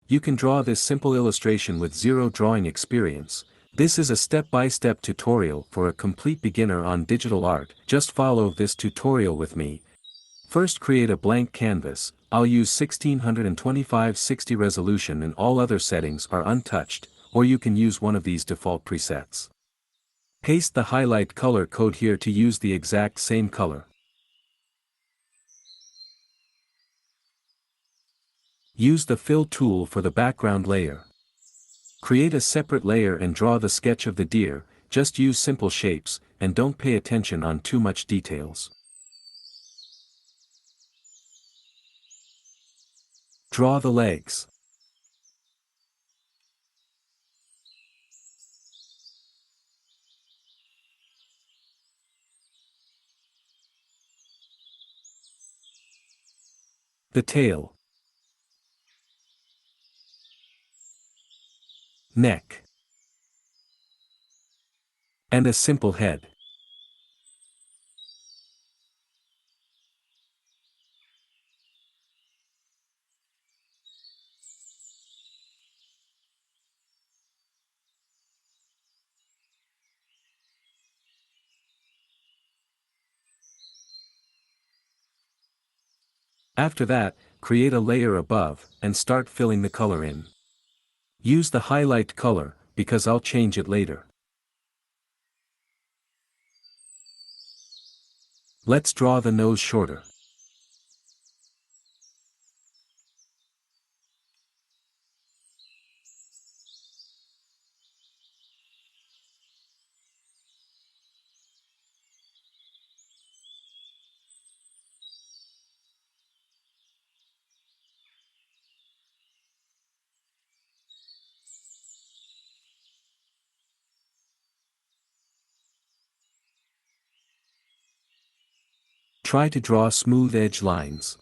You can draw this simple illustration with zero drawing experience. This is a step-by-step tutorial for a complete beginner on digital art. Just follow this tutorial with me. First, create a blank canvas. I'll use 1625/60 resolution and all other settings are untouched, or you can use one of these default presets. Paste the highlight color code here to use the exact same color. Use the fill tool for the background layer. Create a separate layer and draw the sketch of the deer. Just use simple shapes, and don't pay attention on too much details. Draw the legs. The tail. Neck. And a simple head. After that, create a layer above, and start filling the color in. Use the highlight color, because I'll change it later. Let's draw the nose shorter. Try to draw smooth edge lines.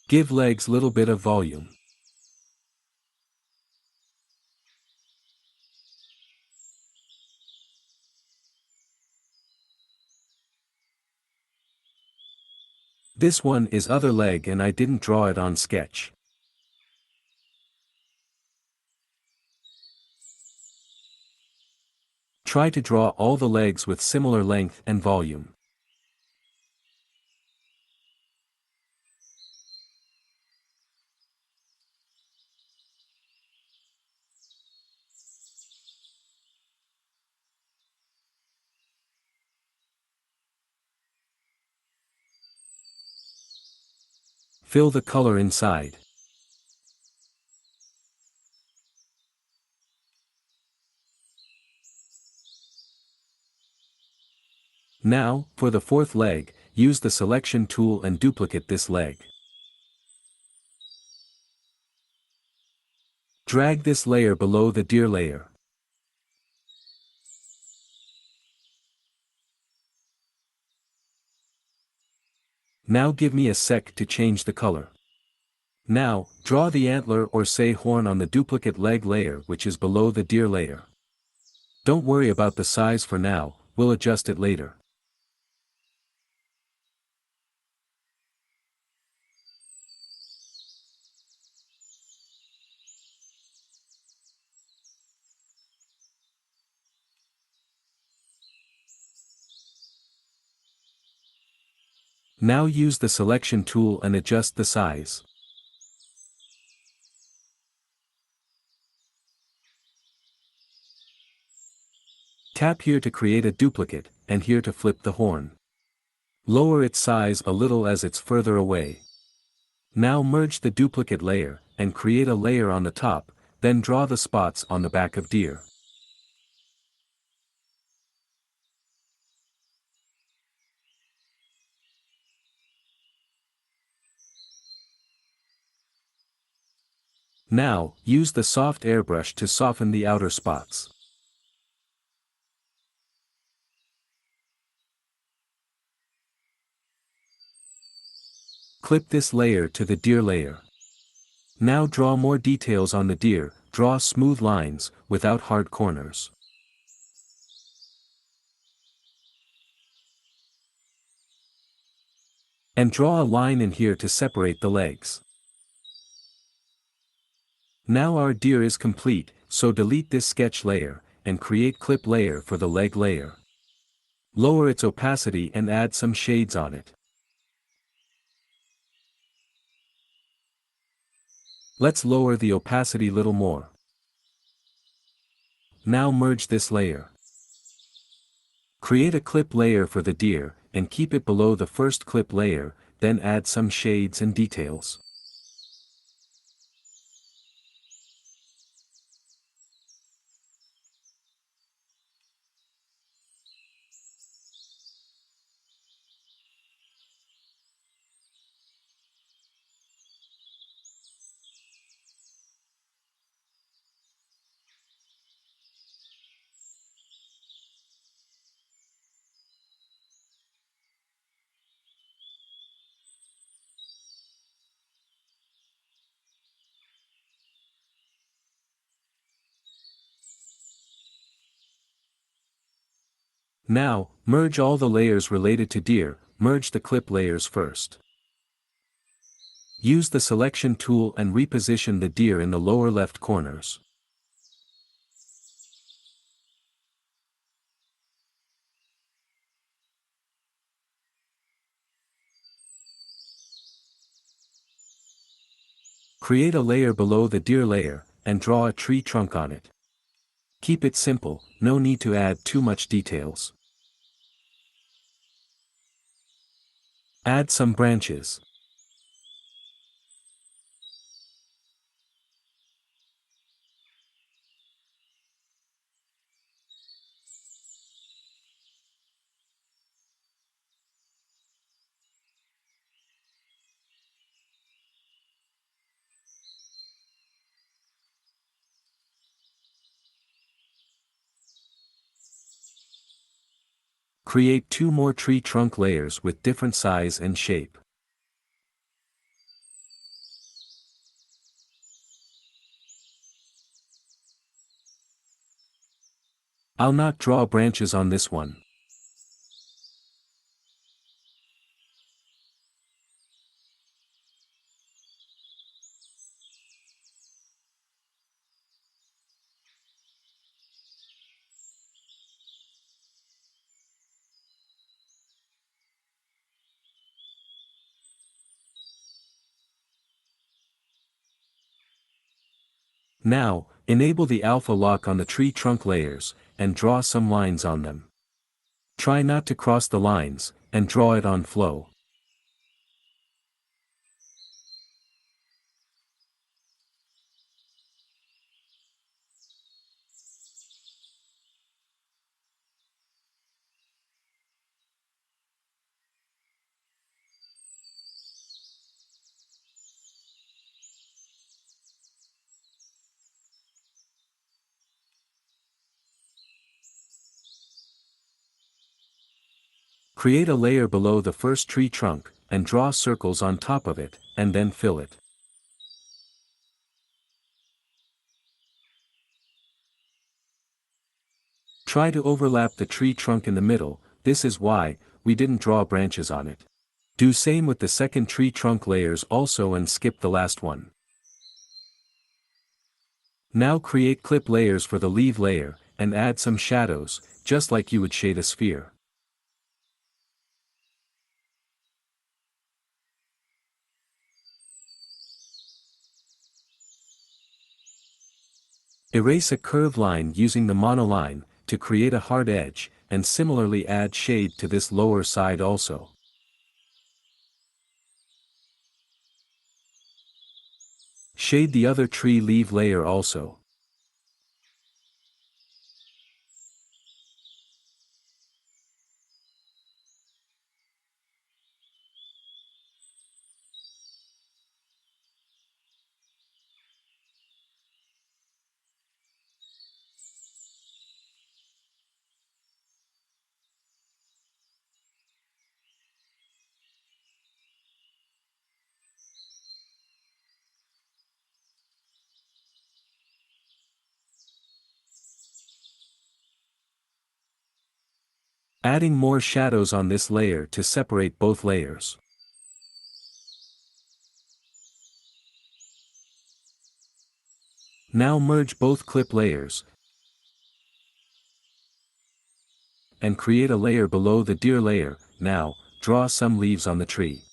Give legs little bit of volume. This one is other leg and I didn't draw it on sketch. Try to draw all the legs with similar length and volume. Fill the color inside. Now, for the fourth leg, use the selection tool and duplicate this leg. Drag this layer below the deer layer. Now give me a sec to change the color. Now, draw the antler or say horn on the duplicate leg layer which is below the deer layer. Don't worry about the size for now, we'll adjust it later. Now use the selection tool and adjust the size. Tap here to create a duplicate, and here to flip the horn. Lower its size a little as it's further away. Now merge the duplicate layer, and create a layer on the top, then draw the spots on the back of deer. Now, use the soft airbrush to soften the outer spots. Clip this layer to the deer layer. Now draw more details on the deer, draw smooth lines, without hard corners. And draw a line in here to separate the legs. Now our deer is complete, so delete this sketch layer, and create clip layer for the leg layer. Lower its opacity and add some shades on it. Let's lower the opacity little more. Now merge this layer. Create a clip layer for the deer, and keep it below the first clip layer, then add some shades and details. Now, merge all the layers related to deer, merge the clip layers first. Use the selection tool and reposition the deer in the lower left corners. Create a layer below the deer layer, and draw a tree trunk on it. Keep it simple, no need to add too much details. Add some branches. Create 2 more tree trunk layers with different size and shape. I'll not draw branches on this one. Now, enable the alpha lock on the tree trunk layers, and draw some lines on them. Try not to cross the lines, and draw it on flow. Create a layer below the first tree trunk, and draw circles on top of it, and then fill it. Try to overlap the tree trunk in the middle, this is why we didn't draw branches on it. Do same with the second tree trunk layers also and skip the last one. Now create clip layers for the leaf layer, and add some shadows, just like you would shade a sphere. Erase a curved line using the monoline, to create a hard edge, and similarly add shade to this lower side also. Shade the other tree leaf layer also. adding more shadows on this layer to separate both layers. Now merge both clip layers, and create a layer below the deer layer. Now, draw some leaves on the tree.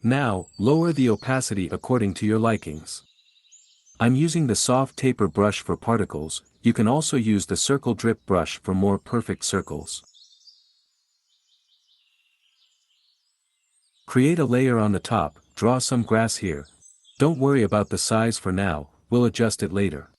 Now, lower the opacity according to your likings. I'm using the soft taper brush for particles. You can also use the circle drip brush for more perfect circles. Create a layer on the top, draw some grass here. Don't worry about the size for now, we'll adjust it later.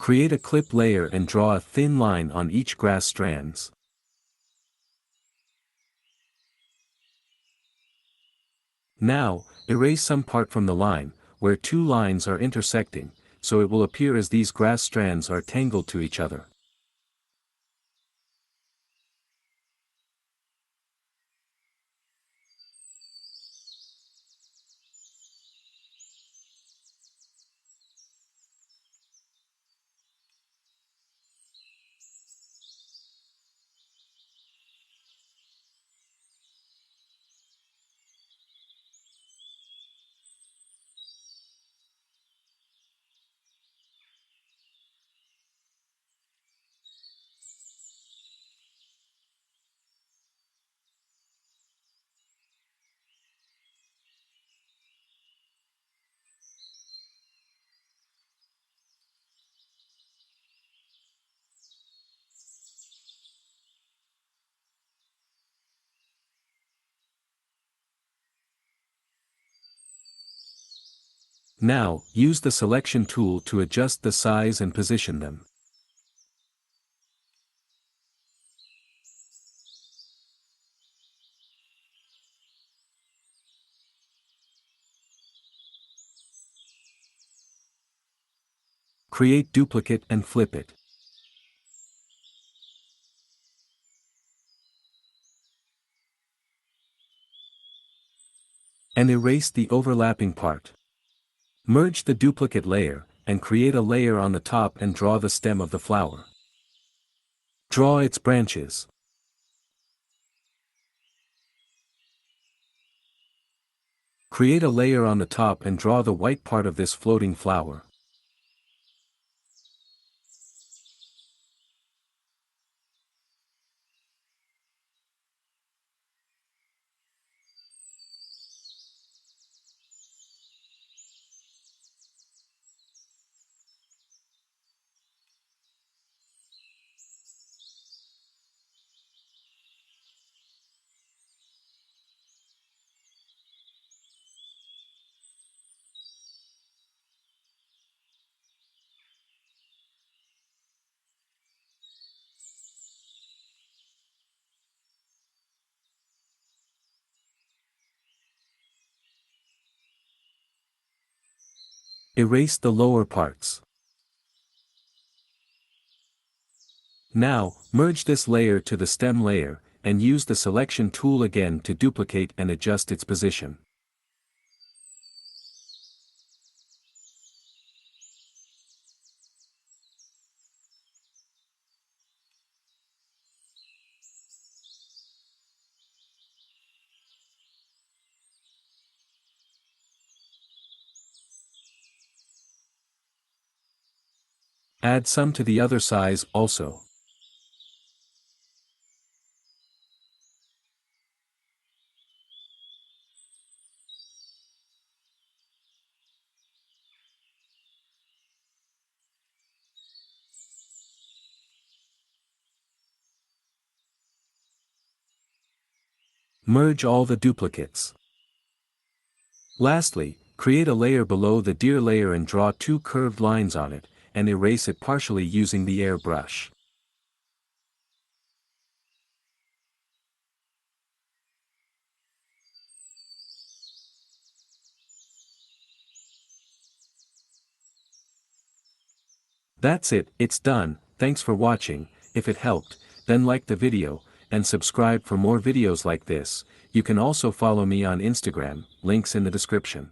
Create a clip layer and draw a thin line on each grass strands. Now, erase some part from the line, where two lines are intersecting, so it will appear as these grass strands are tangled to each other. Now, use the selection tool to adjust the size and position them. Create duplicate and flip it. And erase the overlapping part. Merge the duplicate layer, and create a layer on the top and draw the stem of the flower. Draw its branches. Create a layer on the top and draw the white part of this floating flower. Erase the lower parts. Now, merge this layer to the stem layer, and use the selection tool again to duplicate and adjust its position. Add some to the other size also. Merge all the duplicates. Lastly, create a layer below the deer layer and draw two curved lines on it, and erase it partially using the airbrush. That's it, it's done. Thanks for watching. If it helped, then like the video, and subscribe for more videos like this. You can also follow me on Instagram, links in the description.